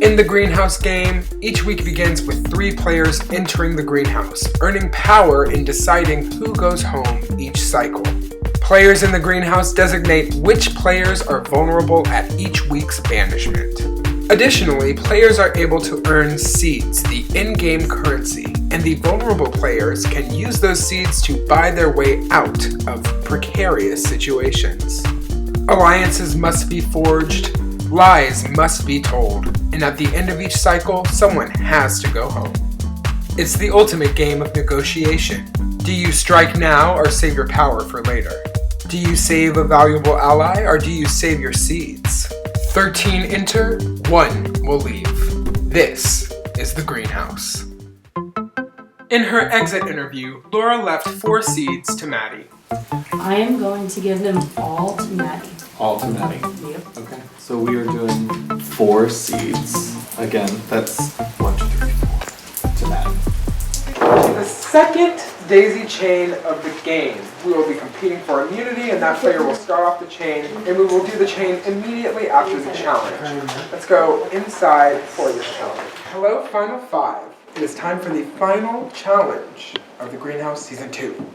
In the greenhouse game, each week begins with 3 players entering the greenhouse, earning power in deciding who goes home each cycle. Players in the greenhouse designate which players are vulnerable at each week's banishment. Additionally, players are able to earn seeds, the in-game currency, and the vulnerable players can use those seeds to buy their way out of precarious situations. Alliances must be forged, lies must be told, and at the end of each cycle, someone has to go home. It's the ultimate game of negotiation. Do you strike now or save your power for later? Do you save a valuable ally or do you save your seeds? 13 enter, 1 will leave. This is the greenhouse. In her exit interview, Laura left 4 seeds to Maddie. I am going to give them all to Maddie. All to Maddie. Yep. Okay. So we are doing 4 seeds. Again, that's 1, 2, 3, 4 to Maddie. The second daisy chain of the game, we will be competing for immunity, and that player will start off the chain, and we will do the chain immediately after the challenge. Let's go inside for this challenge. Hello, Final 5. It is time for the final challenge of the Greenhouse Season 2.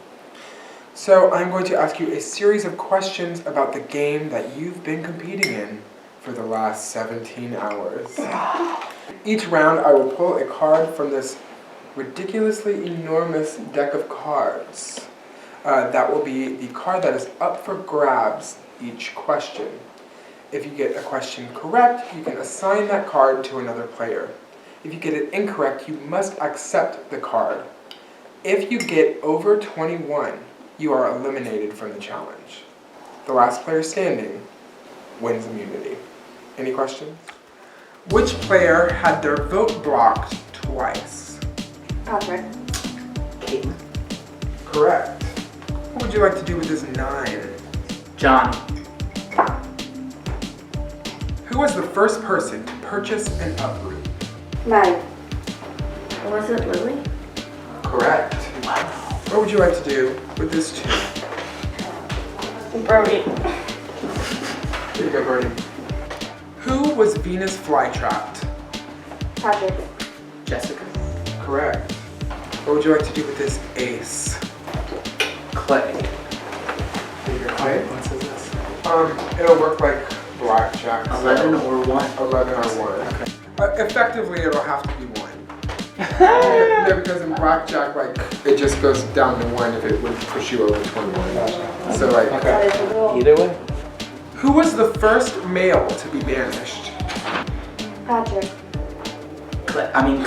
So I'm going to ask you a series of questions about the game that you've been competing in for the last 17 hours. Each round I will pull a card from this ridiculously enormous deck of cards. That will be the card that is up for grabs each question. If you get a question correct, you can assign that card to another player. If you get it incorrect, you must accept the card. If you get over 21, you are eliminated from the challenge. The last player standing wins immunity. Any questions? Which player had their vote blocked twice? Patrick. Caitlin. Correct. What would you like to do with this 9? Johnny. Who was the first person to purchase an uproot? Maddie. Was it Lily? Correct. Wow. What would you like to do with this 2? Brody. Here you go, Bernie. Who was Venus flytrapped? Patrick. Jessica. Correct. What would you like to do with this ace? Clay. Here you go, Clay. What says this? It'll work like blackjack. 11 or 1. 11 or 1. Okay. Effectively, it'll have to be 1. Yeah, because in blackjack, like, it just goes down to 1 if it would push you over 21. So, like, That is the rule. Either way. who was the first male to be banished? Patrick. Clyde. I meant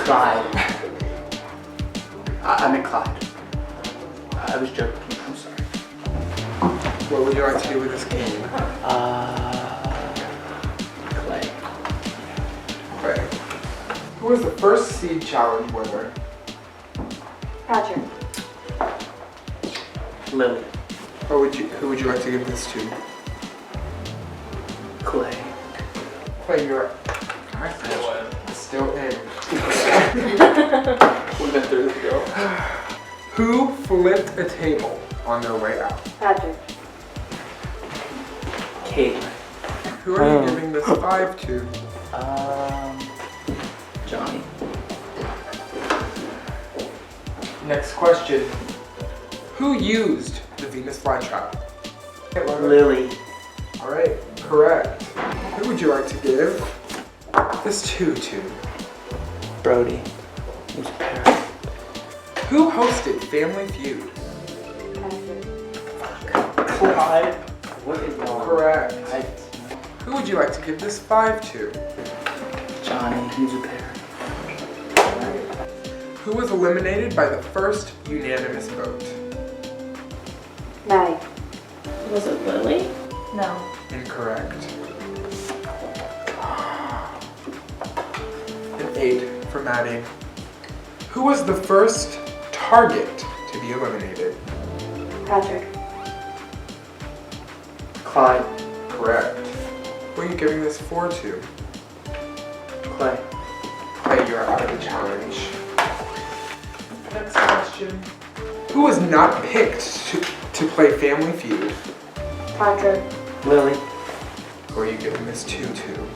Clyde. I was joking. I'm sorry. What would you like to do with this game? Clay. Okay. Who was the first seed challenge winner? Patrick. Lily. Who would you like to give this to? Clay. Clay, you're still in. We've been through this, girl. Who flipped a table on their way out? Patrick. Caitlin. Who are you giving this 5 to? Johnny. Next question. Who used the Venus flytrap? Lily. Alright, correct. Who would you like to give this 2 to? Brody. Who's a parent. Who hosted Family Feud? Patrick. Clyde. What is wrong? Correct. Who would you like to give this 5 to? Johnny. Who's a parent. Who was eliminated by the first unanimous vote? Maddie. Was it Lily? No. Incorrect. An 8 for Maddie. Who was the first target to be eliminated? Patrick. Clyde. Correct. Who are you giving this 4 to? Clay. Clay, you are out of the challenge. Next question. Who was not picked to play Family Feud? Patrick. Lily. Who are you giving this 2 to?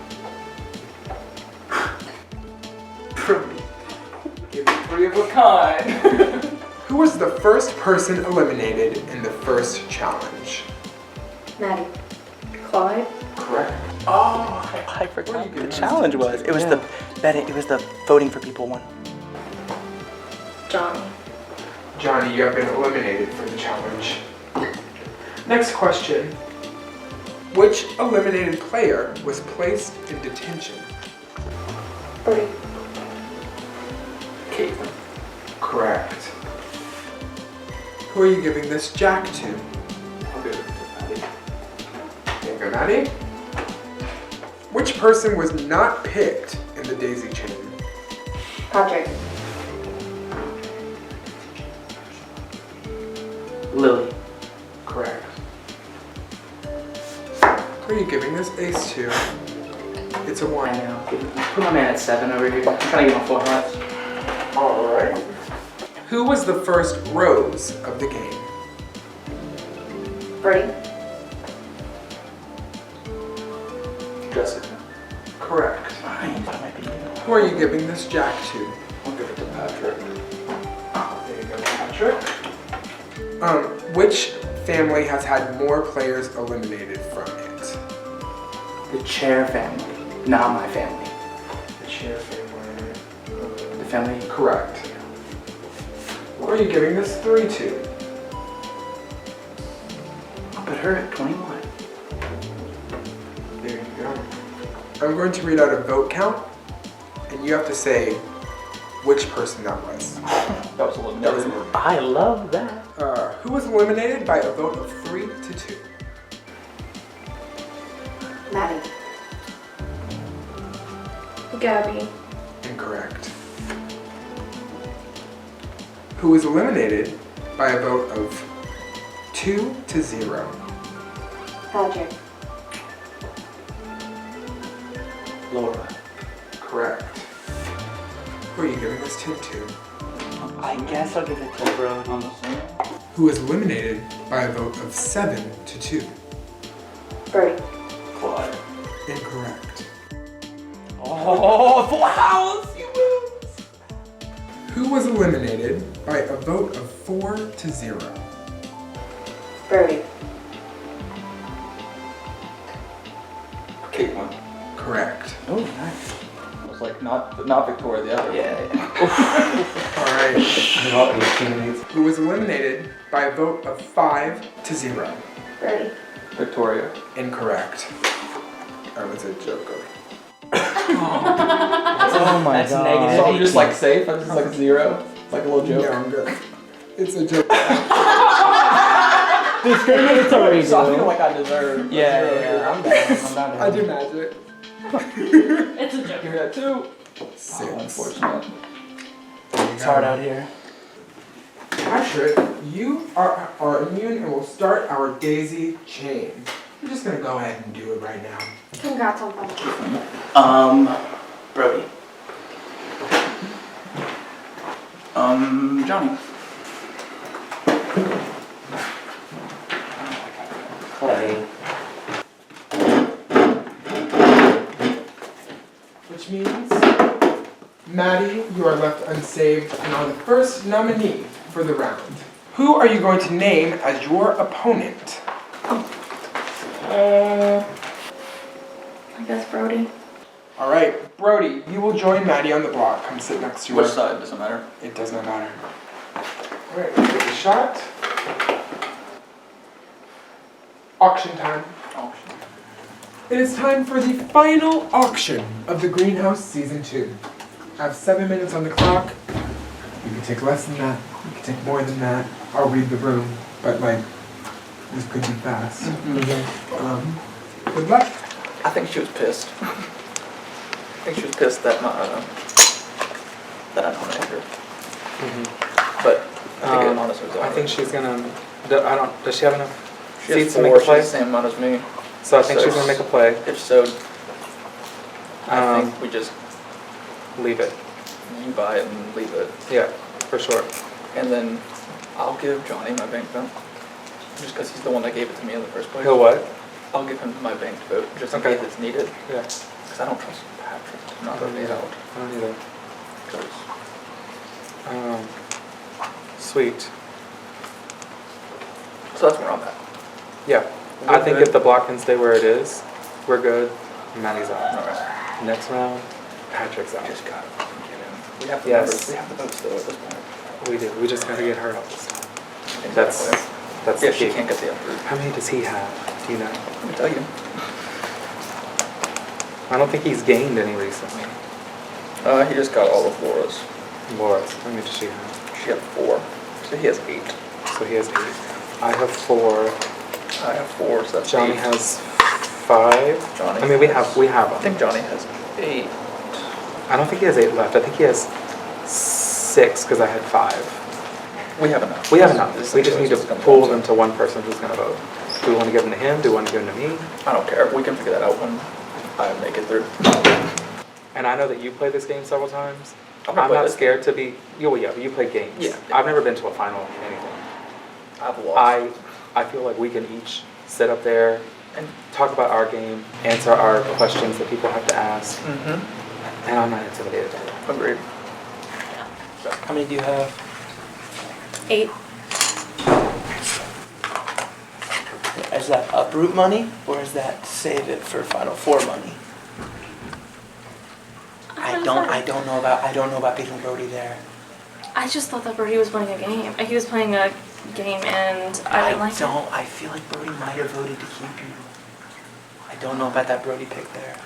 of a kind. Who was the first person eliminated in the first challenge? Maddie. Clyde? Correct. Oh, I What are forgot you the giving challenge us? was. It was Yeah. it was the voting for people one. Johnny. Johnny, you have been eliminated from the challenge. Next question. Which eliminated player was placed in detention? Brody. Caitlin. Correct. Who are you giving this jack to? I'll give it to Maddie. There you go, Maddie. Which person was not picked in the daisy chain? Patrick. Lily. Correct. Who are you giving this ace to? It's a I one. know. Put my man at 7 over here. I'm trying to get my full hearts. Alright. Who was the first rose of the game? Brody. Jessica. Correct. Fine. That might be you. Who are you giving this jack to? I'll give it to Patrick. There you go, Patrick. Which family has had more players eliminated from it? The Chair family. Not my family. The chair family. The family. Correct. Who are you giving this 3 to? I'll put her at 21. There you go. I'm going to read out a vote count, and you have to say which person that was. That was a little That was nervous. I love that. who was eliminated by a vote of 3 to 2? Maddie. Gabby. Incorrect. Who was eliminated by a vote of 2 to 0? Patrick. Laura. Correct. Who are you giving this tip to? I guess I'll give it to Brody. Who was eliminated by a vote of 7 to 2? Brody. Clyde. Incorrect. Oh, full house! You lose! Who was eliminated by a vote of 4 to 0? Brody. Caitlin. Correct. Oh, nice. I was like, not Victoria, the other. Yeah. Alright. Not 18 needs. Who was eliminated by a vote of 5 to 0? Brody. Victoria. Incorrect. That was a joke. Oh my That's god. negative. So I'm just like safe. I'm just like 0. It's like a little No, joke. I'm good. It's a joke. Discriminatory. So I feel like I deserve. Yeah, a 0 yeah, here. I'm down. I'm down. I do magic. It's a joke. Give me that 2. 6. Oh, unfortunate. It's hard out here. Patrick, you are immune and will start our daisy chain. We're just gonna go ahead and do it right now. Congrats on fun. Brody. Johnny. Clay. Which means, Maddie, you are left unsaved and are the first nominee for the round. Who are you going to name as your opponent? I guess Brody. All right, Brody, you will join Maddie on the block. Come sit next to her. Which side? Doesn't matter. It does not matter. All right, let's take a shot. Auction time. Auction. It is time for the final auction of the Greenhouse Season 2. I have 7 minutes on the clock. You can take less than that. You can take more than that. I'll read the room, but like, this could be fast. Good luck. I think she was pissed. I think she was pissed that that I nominated her. But I think it honestly was I think she's gonna. Does she have enough she has seats to 4. make a She's play? the same amount as me. So I think she's gonna make a play. If so, I Um, think we just Leave it. you buy it and leave it. Yeah, for sure. And then I'll give Johnny my bank vote. Just because he's the one that gave it to me in the first place. He'll what? I'll give him my banked vote just in Okay. case it's needed. Yeah. Because I don't trust Patrick to not vote me out. I don't either. 'Cause Sweet. So that's where I'm at. Yeah. We're I think good. if the block can stay where it is, we're good. Maddie's out. Alright. Next round, Patrick's out. Just gotta get him. We have the Yes. numbers. We have the votes still at this point. We do. We just gotta get her out this time. Exactly. That's Yeah, the she key. can't get the uproot. How many does he have? Do you know? Let me tell you. I don't think he's gained any recently. He just got all of Laura's. Laura's. How many does she have? She had 4. So he has 8. So he has 8. I have 4. I have 4, so that's Johnny 8. has 5. Johnny I mean, we has- have I him. think Johnny has 8. I don't think he has 8 left. I think he has 6 because I had 5. We have enough. We have enough. This is We the just need choice to it's gonna pull come them to one person who's going to vote. Do we want to give them to him? Do we want to give them to me? I don't care. We can figure that out when I make it through. And I know that you played this game several times. I've I'm played not this scared to be. Yeah, you play games. Yeah. I've never been to a final in anything. I've lost. I feel like we can each sit up there And talk about our game, answer our questions that people have to ask, mm-hmm. and I'm not intimidated by that. Agreed. How many do you have? 8. Is that uproot money or is that save it for Final Four money? I don't know about beating Brody there. I just thought that Brody was playing a game. He was playing a game and I didn't like it. I feel like Brody might have voted to keep you. I don't know about that Brody pick there.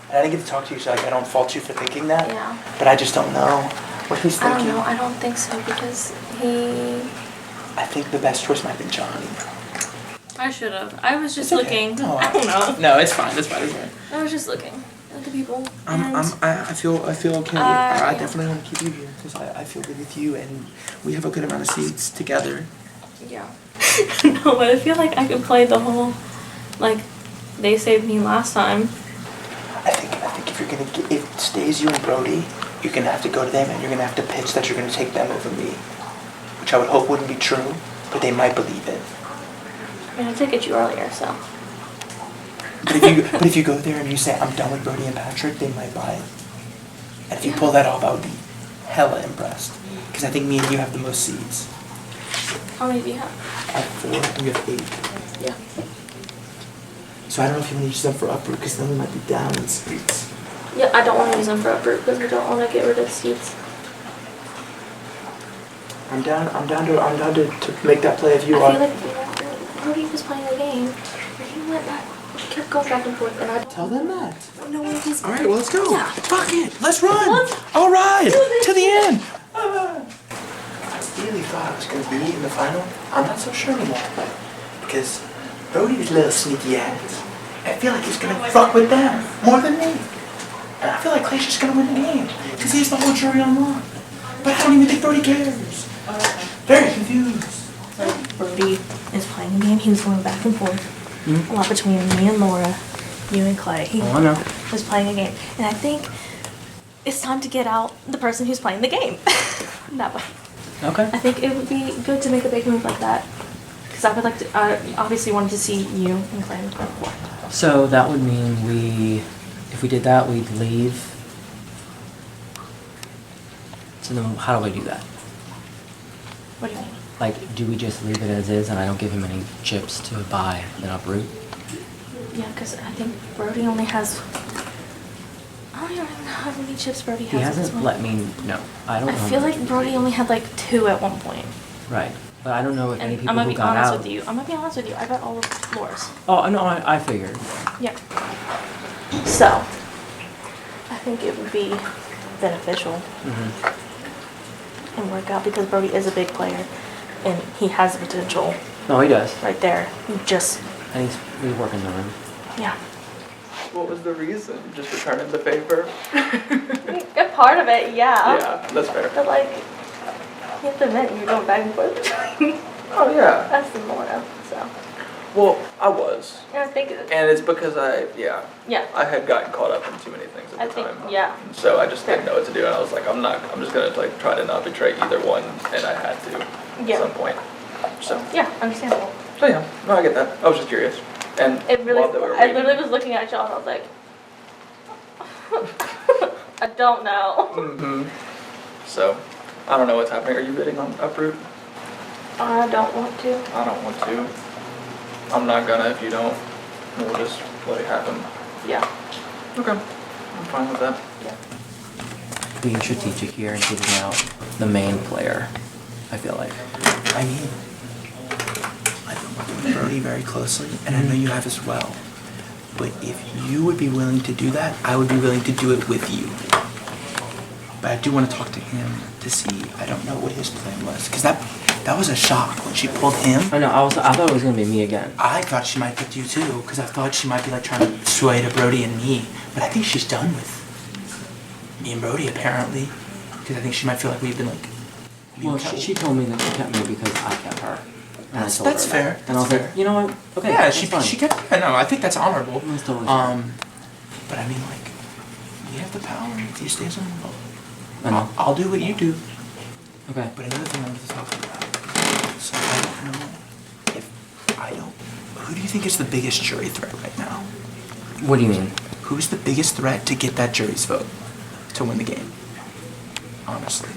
And I didn't get to talk to you, so like, I don't fault you for thinking that. Yeah. But I just don't know what he's I thinking. don't know. I don't think so because he... I think the best choice might be Johnny. I should have. I was just It's okay. looking. No, I don't know. No, it's fine. It's fine. It's fine. I was just looking at the people. I feel okay. Yeah. I definitely want to keep you here because I feel good with you and we have a good amount of seats together. Yeah. No, but I feel like I could play the whole, like, they saved me last time. I think if you're gonna if it stays you and Brody, you're gonna have to go to them and you're gonna have to pitch that you're gonna take them over me, which I would hope wouldn't be true, but they might believe it. I mean, I did get you earlier, so. But if you go there and you say I'm done with Brody and Patrick, they might buy it. And if you pull that off, I would be hella impressed because I think me and you have the most seats. How many do you have? I have 4 and you have 8. Yeah. So I don't know if you want to use them for uproot because then we might be down in seats. Yeah, I don't want to use them for uproot because I don't want to get rid of seats. I'm down to make that play if you I are. feel like Brody was playing a game and he went back, kept going back and forth, and I Tell them that. don't know what he's. All right, well, let's go. Yeah. Fuck it. Let's run. All right. To the end. I really thought I was going to be in the final. I'm not so sure anymore. Because Brody's little sneaky ass. I feel like he's going to fuck with them more than me. And I feel like Clay's just going to win the game. Because he has the whole jury on lock. But I don't even think Brody cares. Very confused. Brody is playing a game. He was going back and forth a lot between me and Laura, you and Clay. He I know. was playing a game, and I think it's time to get out the person who's playing the game. That way. Okay. I think it would be good to make a big move like that. Because I would like to, I obviously wanted to see you and Clay play before. So that would mean if we did that, we'd leave. So then how do I do that? What do you mean? Like, do we just leave it as is and I don't give him any chips to buy and uproot? Yeah, because I think Brody only has. I don't even know how many chips Brody has. He at this hasn't point. let me know. I don't I know. feel like Brody only had like 2 at one point. Right. But I don't know if any And people I'm gonna who be got honest out. with you. I'm gonna be honest with you. I got all of Laura's. Oh, no, I figured. Yeah. So, I think it would be beneficial and work out because Brody is a big player and he has the potential No, he does. right there. Just, And he's working the room. yeah. What was the reason? Just returning the favor? A part of it, yeah. Yeah, that's fair. But like, you have to admit you're going back and forth between Oh, yeah. us and Laura. So, Well, I was. and I think, And it's because yeah. I had gotten caught up in too many things at I the think, time. yeah. And so I just didn't know what to do, and I was like, I'm just gonna like try to not betray either one, and I had to Yeah. at some point. So Yeah, understandable. yeah, no, I get that. I was just curious, and It really, while they were I reading- literally was looking at y'all and I was like, I don't know. Mhm. So I don't know what's happening. Are you bidding on Uproot? I don't want to. I don't want to. I'm not gonna if you don't. We'll just let it happen. Yeah. Okay. I'm fine with that. Being strategic here and taking out the main player, I feel like. I mean, I've been working with Brody very closely, and I know you have as well. But if you would be willing to do that, I would be willing to do it with you. But I do want to talk to him to see. I don't know what his plan was, because that was a shock when she pulled him. I know, I thought it was gonna be me again. I thought she might pick you too, because I thought she might be like trying to sway to Brody and me. But I think she's done with me and Brody apparently, because I think she might feel like we've been like. Well, she told me that she kept me because I kept her. And I told That's her fair. that. And I was like, you know what? Okay, Yeah, that's fine. she kept. I know. I think that's honorable. That's totally fine. But I mean, like, we have the power if you stay on the vote. I know. I'll do what you do. Okay. But another thing I wanted to talk about. So I don't know if I don't. Who do you think is the biggest jury threat right now? What do you mean? Who's the biggest threat to get that jury's vote to win the game? Honestly.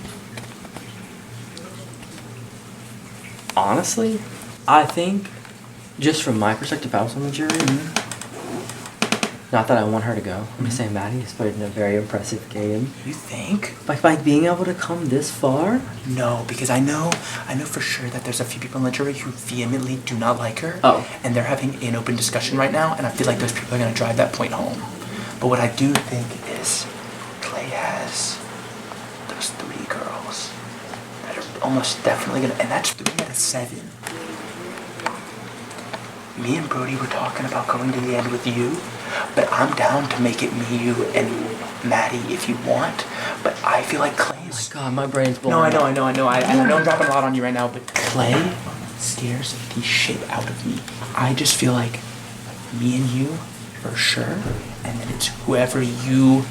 Honestly, I think, just from my perspective, if I was on the jury, not that I want her to go. I'm just saying Maddie has played in a very impressive game. You think? By being able to come this far? No, because I know for sure that there's a few people in the jury who vehemently do not like her. Oh. And they're having an open discussion right now, and I feel like those people are going to drive that point home. But what I do think is Clay has those 3 girls that are almost definitely going to, and that's 3 out of 7. Me and Brody were talking about going to the end with you, but I'm down to make it me, you, and Maddie if you want. But I feel like Clay's. God, my brain's blown. No, I know. I know I'm dropping a lot on you right now, but Clay scares the shit out of me. I just feel like me and you, for sure, and then it's whoever you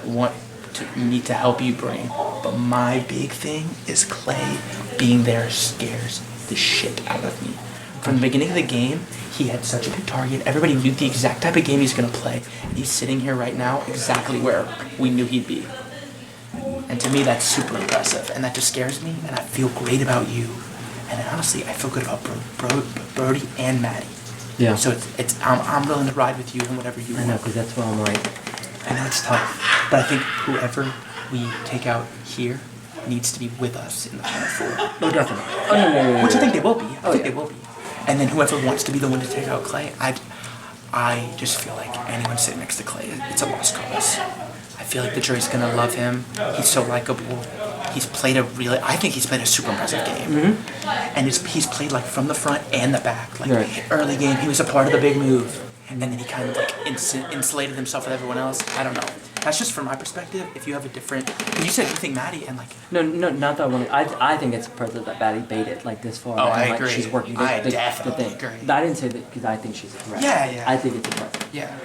want to need to help you bring. But my big thing is Clay being there scares the shit out of me. From the beginning of the game, he had such a big target. Everybody knew the exact type of game he's going to play. And he's sitting here right now exactly where we knew he'd be. And to me, that's super impressive. And that just scares me. And I feel great about you. And then honestly, I feel good about Brody and Maddie. Yeah. So I'm willing to ride with you in whatever you I know, want. because that's what I'm like. I know it's tough. But I think whoever we take out here needs to be with us in the Final Four. Oh, definitely. Oh, no. Which I think they will be. I think yeah. they will be. And then whoever wants to be the one to take out Clay, I just feel like anyone sitting next to Clay, it's a lost cause. I feel like the jury's gonna love him. He's so likable. I think he's played a super impressive game. Mm-hmm. And he's played like from the front and the back. Like early game, he was a part of the big move. And then he kind of like insulated himself with everyone else. I don't know. That's just from my perspective. If you have a different, you said you think Maddie and like. No, not that one. I think it's impressive that Maddie baited like this far. Oh, and, I like, agree. She's working. I the definitely thing. agree. I didn't say that because I think she's a threat. Yeah. I think it's impressive. Yeah.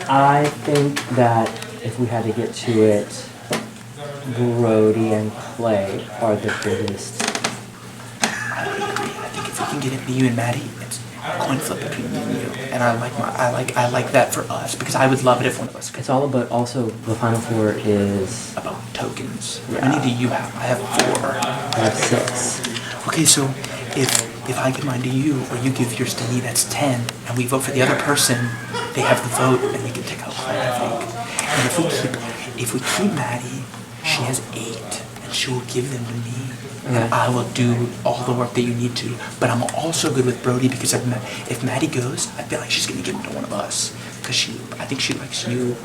I think that if we had to get to it, Brody and Clay are the biggest. I would agree. I think if we can get it, you and Maddie, it's a coin flip between me and you. And I like that for us because I would love it if one of us could. It's all about also the Final Four is. About tokens. Yeah. How many do you have? I have 4. I have 6. Okay, so if I give mine to you or you give yours to me, that's 10, and we vote for the other person, they have the vote, and we can take out Clay, I think. And if we keep Maddie, she has 8, and she will give them to me. And I will do all the work that you need to. But I'm also good with Brody because if Maddie goes, I feel like she's going to give him to one of us. Because I think she likes you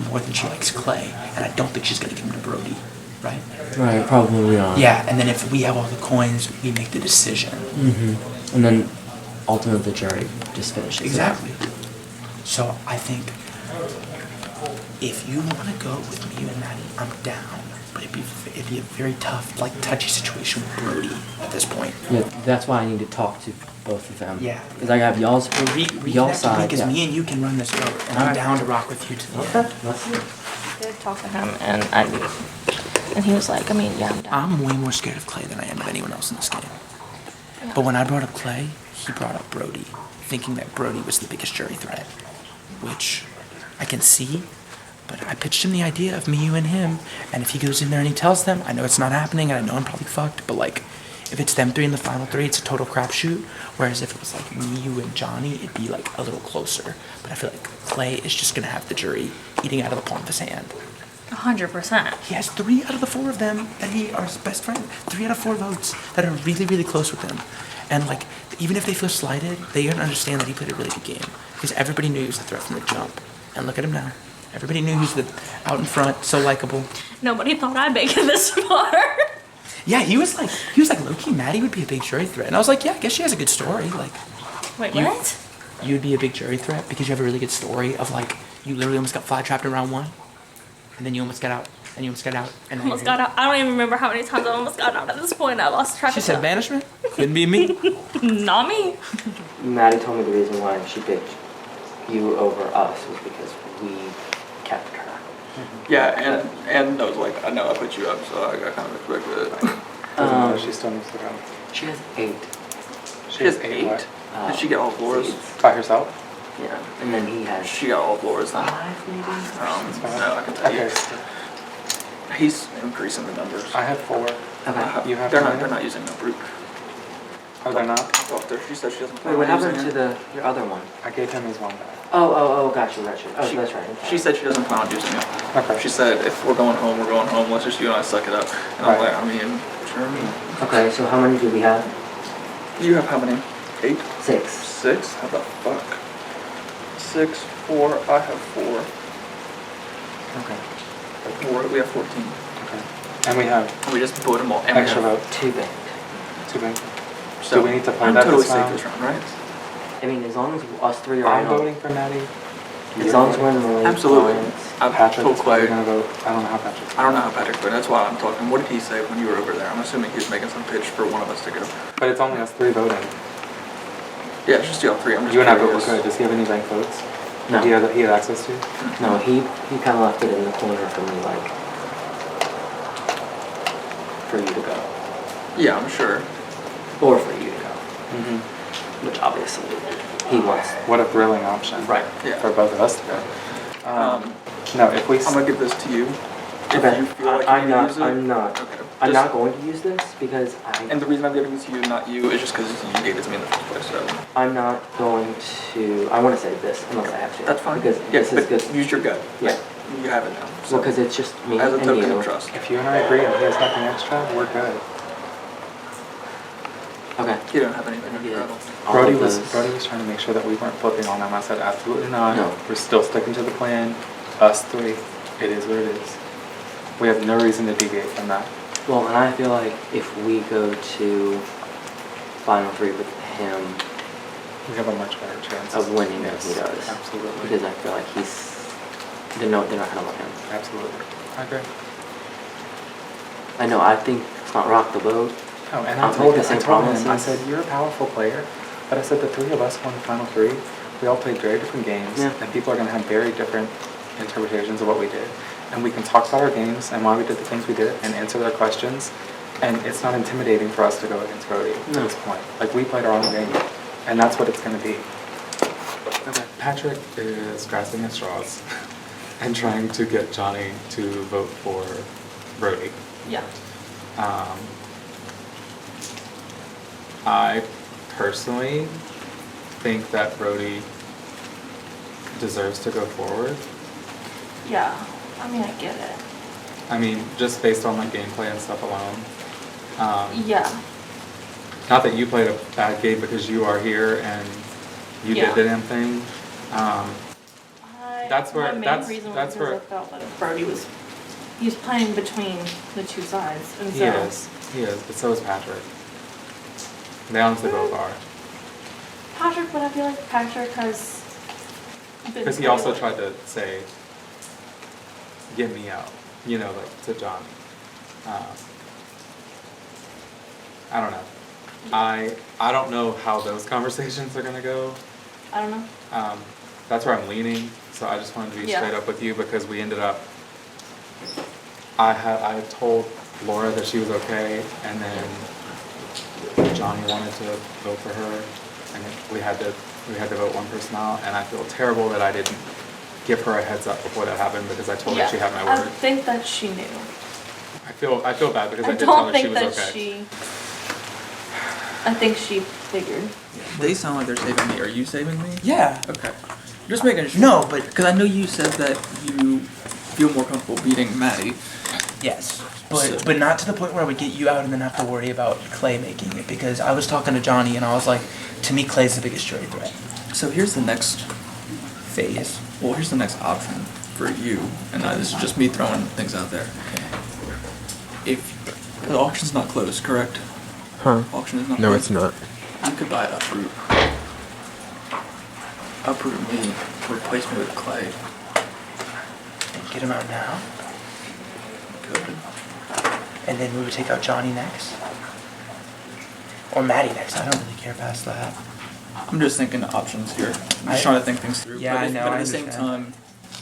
more than she likes Clay. And I don't think she's going to give him to Brody. Right? Right, probably not. Yeah, and then if we have all the coins, we make the decision. Mm-hmm. And then ultimately the jury just finishes. Exactly. So I think if you want to go with me and Maddie, I'm down. But it'd be a very tough, like touchy situation with Brody at this point. Yeah, that's why I need to talk to both of them. Yeah. Because I have y'all's side. Because me and you can run this vote, and I'm down to rock with you to the end. Let's see. I did talk to him, and he was like, I mean, yeah, I'm down. I'm way more scared of Clay than I am of anyone else in this game. But when I brought up Clay, he brought up Brody, thinking that Brody was the biggest jury threat, which I can see, But I pitched him the idea of me, you, and him. And if he goes in there and he tells them, I know it's not happening, and I know I'm probably fucked, but like, if it's them three in the final three, it's a total crapshoot. Whereas if it was like me, you, and Johnny, it'd be like a little closer. But I feel like Clay is just gonna have the jury eating out of the palm of his hand. 100%. He has 3 out of the 4 of them that he are his best friend. 3 out of 4 votes that are really, really close with him. And like, even if they feel slighted, they don't understand that he played a really good game. Because everybody knew he was the threat from the jump. And look at him now. Everybody knew he was the out in front, so likable. Nobody thought I'd make it this far. Yeah, he was like low-key Maddie would be a big jury threat. And I was like, yeah, I guess she has a good story. Like, Wait, You- what? you'd be a big jury threat because you have a really good story of like, you literally almost got fly trapped in round 1. And then you almost got out. And you almost got out. And then Almost you're got out. I don't even remember how many times I almost got out at this point. I lost track She of said time. banishment? Couldn't be me. Not me. Maddie told me the reason why she picked you over us was because we kept her. Yeah, and I was like, I know I put you up, so I kind of expected it. She still needs to go. She has 8. She has 8. what? Did she get all floors? seeds. By herself? Yeah, and then he has She got all floors then. 5 maybe? No, I can tell you. Okay. He's increasing the numbers. I have 4. Okay. You have they're 9? not using no brute. Oh, they're not? Well, she said she doesn't Wait, plan what on happened using to it. your other one? I gave him his 1 back. Oh, got you. Oh, She- that's right. She said she doesn't plan on using it. Okay. She said, if we're going home, we're going home. Let's just you and I suck it up. And I'm Right. like, I mean, sure. Okay, so how many do we have? You have how many? 8? 6. 6? How the fuck? 6, 4. I have 4. Okay. We have 14. Okay. And we have And we just voted them all. And we extra have- vote. 2 banked. 2 big. So Do we need to play I'm that totally this safe round? this round, right? I mean, as long as us 3 are I'm in on- voting for Maddie. as long as we're in the lead. Absolutely. fine. I'm Patrick told is probably Clay. gonna vote. I don't know how Patrick's I don't know how Patrick put it. That's why I'm talking. What did he say when you were over there? I'm assuming he was making some pitch for one of us to go. But it's only us 3 voting. Yeah, it's just y'all 3. I'm just You and I vote curious. we're good. Does he have any bank votes? No. He had access to? No, he kind of left it in the corner for me, like, for you to go. Yeah, I'm sure. Or for you to go. Mm-hmm. Which obviously he wants. What a thrilling option. Right. Yeah. For both of us to go. No, if we... I'm gonna give this to you. If Okay. you feel like you I'm need to not. use it. I'm not. Okay. I'm Just- not going to use this because And the reason I'm giving it to you, not you, is just because you gave it to me in the first place. So I'm not going to. I want to say this unless I have to. that's fine. Because Yeah, this is but good. use your gut. Yeah. You have it now. So Well, because it's just me as a and token you. of trust. If you and I agree and he has nothing extra, we're good. Okay. You don't have anything to Yeah. rattle. All Brody of was those. trying to make sure that we weren't flipping on him. I said absolutely not. No. We're still sticking to the plan. Us 3. It is what it is. We have no reason to deviate from that. Well, and I feel like if we go to final 3 with him We have a much better chance of winning Yes, than he does, Absolutely. because I feel like they're not gonna want him. Absolutely. I agree. I know. I think let's not rock the boat. Oh, and I'll I told make the him, same I promises. said, you're a powerful player. But I said the 3 of us won the final 3. We all played very different games. Yeah. And people are going to have very different interpretations of what we did. And we can talk about our games and why we did the things we did and answer their questions. And it's not intimidating for us to go against Brody at No. this point. Like, we played our own game. And that's what it's going to be. Okay. Patrick is grasping at straws and trying to get Johnny to vote for Brody. Yeah. I personally think that Brody deserves to go forward. Yeah. I mean, I get it. I mean, just based on like gameplay and stuff alone. Yeah. Not that you played a bad game because you are here and you Yeah. did the damn thing. That's where- My main that's- reason that's was because where- I felt that Brody was playing between the two sides, and He so is, but so is Patrick. They honestly both are. Patrick, but I feel like Patrick has been Because he also tried to say, get me out, you know, like to Johnny. I don't know. I don't know how those conversations are gonna go. I don't know. That's where I'm leaning, so I just wanted to be Yeah. straight up with you because we ended up, I told Laura that she was okay, and then Johnny wanted to vote for her, and we had to vote one person out, and I feel terrible that I didn't give her a heads up before that happened because I told her Yeah, she had my I word. think that she knew. I feel bad because I I did tell don't her she think was that okay. I think she figured. They sound like they're saving me. Are you saving me? Yeah. Okay. Just making sure. No, but Because I know you said that you feel more comfortable beating Maddie. yes. But not to the point where I would get you out and then have to worry about Clay making it. Because I was talking to Johnny and I was like, to me, Clay's the biggest jury threat. So here's the next Phase. Well, here's the next option for you, and this is just me throwing things out there. If the auction's not closed, correct? Huh? Auction is not No, closed. it's not. You could buy Uproot. Uproot me, replace me with Clay. And get him out now. Good. And then we would take out Johnny next. Or Maddie next. I don't really care past that. I'm just thinking of options here. I'm I- just trying to think things through. Yeah, but I if- know, But I at the same understand.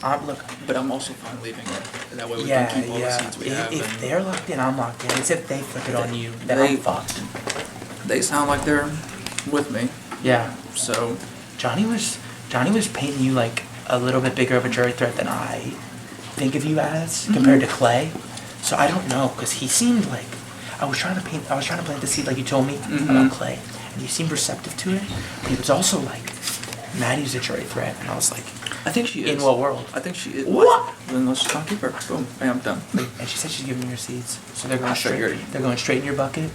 time, Look, but I'm also fine leaving it. That way we yeah, can keep all the yeah. seats we have. If and they're locked in, I'm locked in. It's if they flip it on you, then They- I'm fucked. they sound like they're with me, Yeah. so Johnny was painting you like a little bit bigger of a jury threat than I think of you as compared to Clay. So I don't know, because he seemed like I was trying to plant the seed like you told me about Clay, and you seemed receptive to it. But he was also like, Maddie's a jury threat, and I was like, I think she is. in what world? I think she is. What? Then let's just not keep her. Boom. Bam, done. And she said she's giving me your seeds, so they're going I'll show straight. you. They're going straight in your bucket,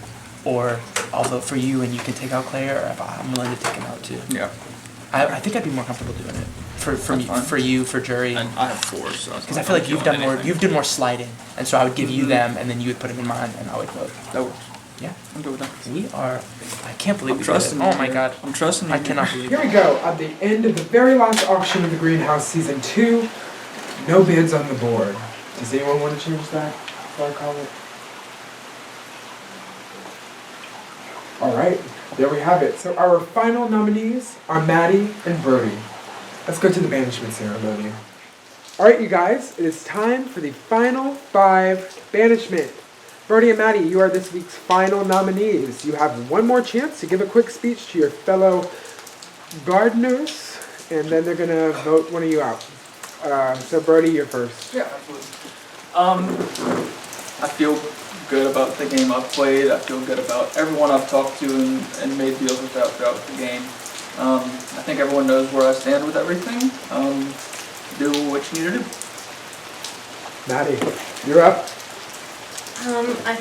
or I'll vote for you and you can take out Clay, or if I'm willing to take him out too. Yeah. I think I'd be more comfortable doing it for That's me, fine. for you, for jury. And I have 4, so. Because I feel like you've done more sliding, and so I would give you them, and then you would put them in mine, and I would vote. That works. Yeah, I'm good with that. we are. I can't believe I'm we trusting did you. it. Oh my here. god, I'm trusting you. I cannot believe Here it. we go, at the end of the very last auction of the Greenhouse Season 2. No bids on the board. Does anyone want to change that before I call it? Alright, there we have it. So our final nominees are Maddie and Brody. Let's go to the banishment ceremony. Alright, you guys, it is time for the final 5 banishment. Brody and Maddie, you are this week's final nominees. You have one more chance to give a quick speech to your fellow gardeners, and then they're gonna vote one of you out. So Brody, you're first. Yeah, absolutely. I feel good about the game I've played. I feel good about everyone I've talked to and made deals with throughout the game. I think everyone knows where I stand with everything. Do what you need to do. Maddie, you're up. I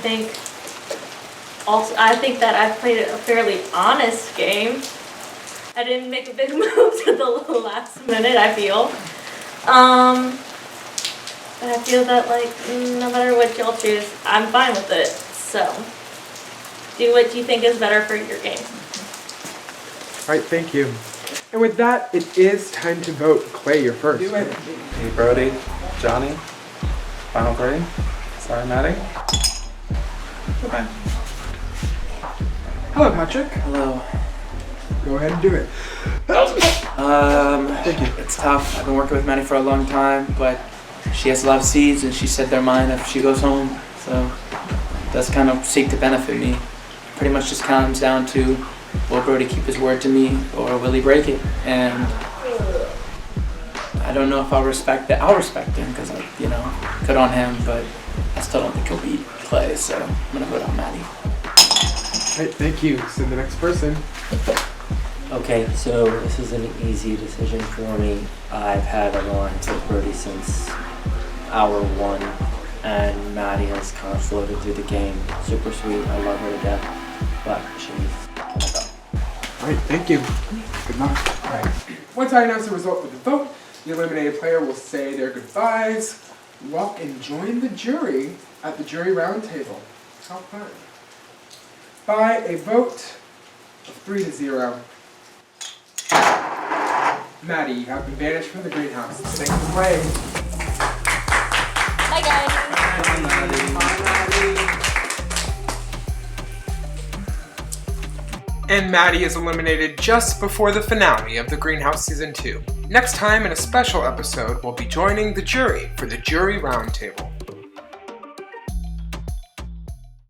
think that I've played a fairly honest game. I didn't make a big move to the last minute, I feel. But I feel that, like, no matter what y'all choose, I'm fine with it. So, do what you think is better for your game. Alright, thank you. And with that, it is time to vote. Clay, you're first. Hey, Brody, Johnny, final 3. Sorry, Maddie. Okay. Hello, Patrick. Hello. Go ahead and do it. It's tough. I've been working with Maddie for a long time, but she has a lot of seeds and she said they're mine if she goes home. So that's kind of seek to benefit me. Pretty much just comes down to, will Brody keep his word to me or will he break it? And I don't know if I'll respect that. I'll respect him because, good on him, but I still don't think he'll beat Clay, so I'm going to vote on Maddie. Alright, thank you. So the next person. Okay, so this is an easy decision for me. I've had an alliance with Brody since hour 1, and Maddie has kind of floated through the game. Super sweet, I love her to death, but she's Alright, thank you. Good luck. Alright. Once I announce the result of the vote, the eliminated player will say their goodbyes, walk and join the jury at the jury round table. How fun. By a vote of 3-0. Maddie, you have been banished from the greenhouse. Thanks for playing. Bye, guys. And Maddie is eliminated just before the finale of the Greenhouse Season 2. Next time in a special episode, we'll be joining the jury for the Jury Roundtable.